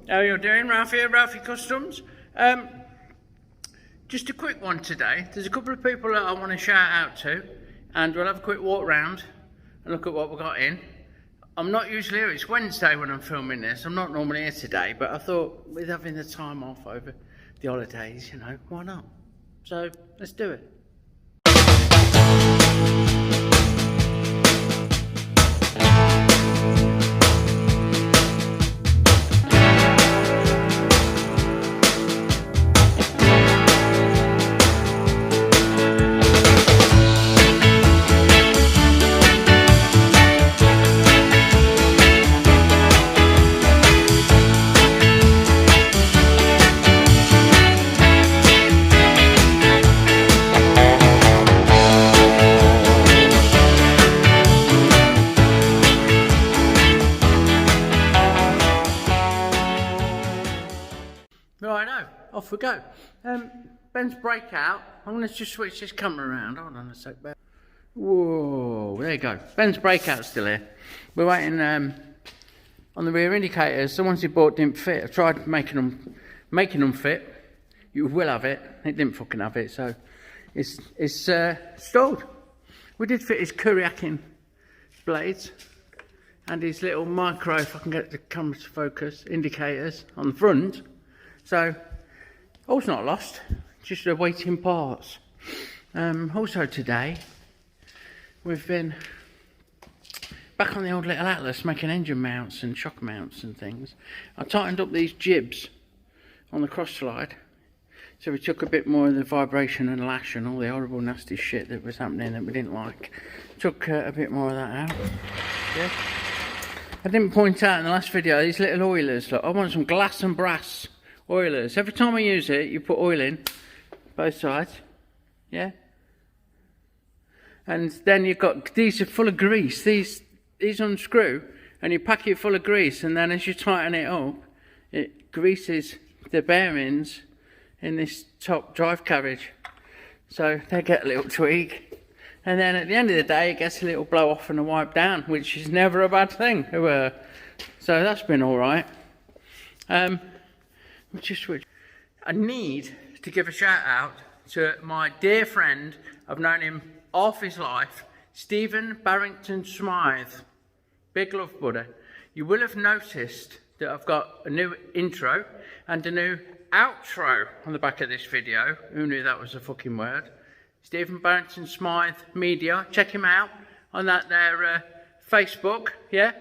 How are you doing, Ralfy at Ralfy Customs? Just a quick one today. There's a couple of people that I want to shout out to, and we'll have a quick walk round and look at what we've got in. I'm not usually here, it's Wednesday when I'm filming this. I'm not normally here today, but I thought with having the time off over the holidays, you know, why not? So, let's do it. Righto, off we go. Ben's Breakout. I'm going to just switch this camera around. Hold on a sec, Ben. Whoa, there you go. Ben's Breakout's still here. We're waiting on the rear indicators. The ones he bought didn't fit. I tried making them fit. You will have it. It didn't fucking have it, so it's stalled. We did fit his Kuriakin blades and his little micro, if I can get the camera to focus, indicators on the front. So, all's not lost, just awaiting parts. Also today, we've been back on the old little Atlas making engine mounts and shock mounts and things. I tightened up these jibs on the cross slide, so we took a bit more of the vibration and lash and all the horrible nasty shit that was happening that we didn't like. Took a bit more of that out. Yeah. I didn't point out in the last video, these little oilers, look, I want some glass and brass oilers. Every time I use it, you put oil in both sides, yeah, and then you've got these are full of grease. These unscrew and you pack it full of grease, and then as you tighten it up, it greases the bearings in this top drive carriage, so they get a little tweak, and then at the end of the day it gets a little blow off and a wipe down, which is never a bad thing. So that's been all right. I need to give a shout out to my dear friend, I've known him half his life, Stephen Barrington Smythe. Big love, buddy. You will have noticed that I've got a new intro and a new outro on the back of this video. Who knew that was a fucking word? Stephen Barrington Smythe Media. Check him out on that there Facebook, yeah?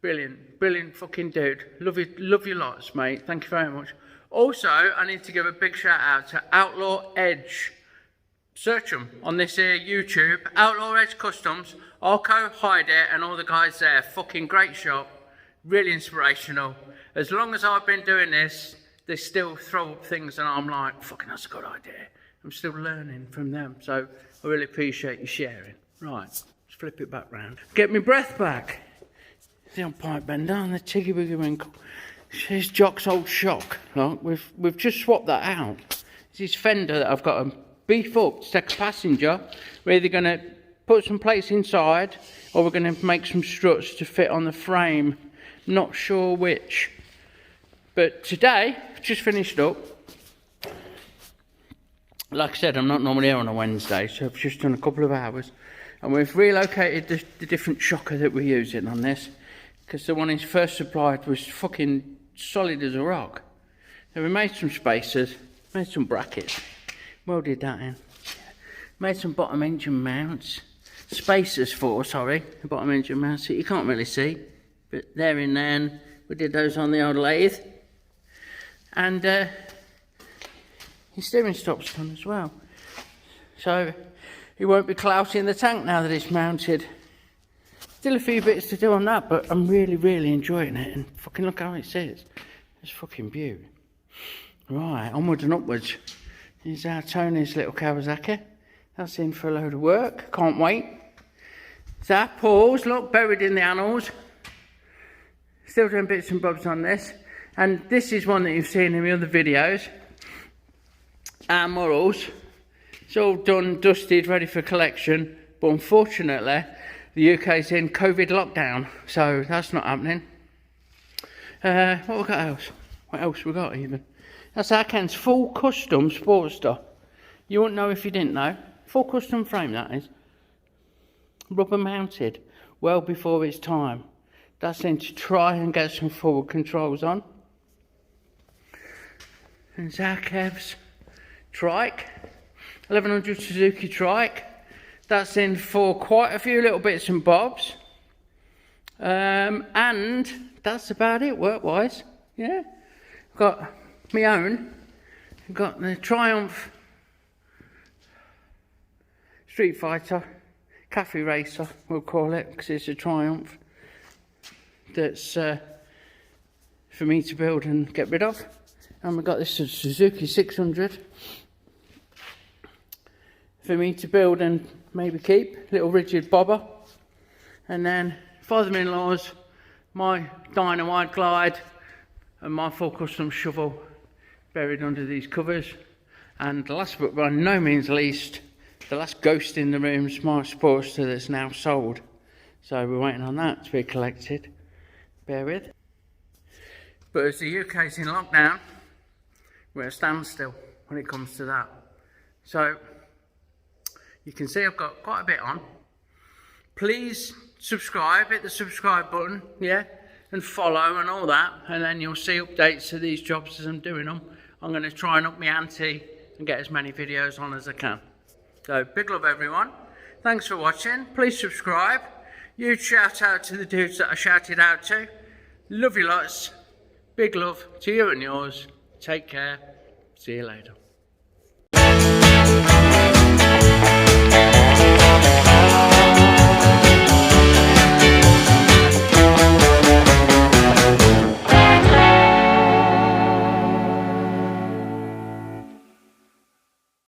Brilliant fucking dude. Love you lots, mate. Thank you very much. Also, I need to give a big shout out to Outlaw Edge. Search them on this here YouTube. Outlaw Edge Customs. Arco, Hyde and all the guys there. Fucking great shop. Really inspirational. As long as I've been doing this, they still throw up things and I'm like, fucking that's a good idea. I'm still learning from them. So I really appreciate you sharing. Right, let's flip it back round. Get my breath back. The old pipe bender and the tiggy biggy winkle. Here's Jock's old shock. Look, we've just swapped that out. It's his fender that I've got to beef up to take a passenger. We're either going to put some plates inside or we're going to make some struts to fit on the frame. Not sure which. But today, just finished up. Like I said, I'm not normally here on a Wednesday, so I've just done a couple of hours. And we've relocated the different shocker that we're using on this, because the one he's first supplied was fucking solid as a rock. So we made some spacers, made some brackets, welded that in, made some bottom engine mounts, spacers for, sorry, the bottom engine mounts that you can't really see, but they're in there, and we did those on the old lathe. And his steering stop's done as well. So he won't be clouting the tank now that it's mounted. Still a few bits to do on that, but I'm really enjoying it. And fucking look how it sits. It's fucking beautiful. Right, onwards and upwards. Here's our Tony's little Kawasaki. That's in for a load of work. Can't wait. That Paul's, look, buried in the annals. Still doing bits and bobs on this. And this is one that you've seen in the other videos. Our Morals. It's all done, dusted, ready for collection. But unfortunately, the UK's in COVID lockdown, so that's not happening. What we got else? What else we got even? That's our Ken's full custom Sportster. You wouldn't know if you didn't know. Full custom frame that is. Rubber mounted. Well before its time. That's in to try and get some forward controls on. And Zakev's trike. 1100 Suzuki trike. That's in for quite a few little bits and bobs. And that's about it work-wise. Yeah. Got my own. Got the Triumph Street Fighter, Cafe Racer, we'll call it, because it's a Triumph. That's for me to build and get rid of. And we've got this Suzuki 600 for me to build and maybe keep, little rigid bobber. And then father-in-law's, my Dynamite Glide and my full custom shovel buried under these covers. And last but by no means least, the last ghost in the room's my Sportster that's now sold. So we're waiting on that to be collected. Bear with. But as the UK's in lockdown, we're at a standstill when it comes to that. So you can see I've got quite a bit on. Please subscribe, hit the subscribe button, yeah, and follow and all that, and then you'll see updates of these jobs as I'm doing them. I'm going to try and up my ante and get as many videos on as I can. So big love everyone, thanks for watching, please subscribe. Huge shout out to the dudes that I shouted out to. Love you lots, big love to you and yours, take care, see you later.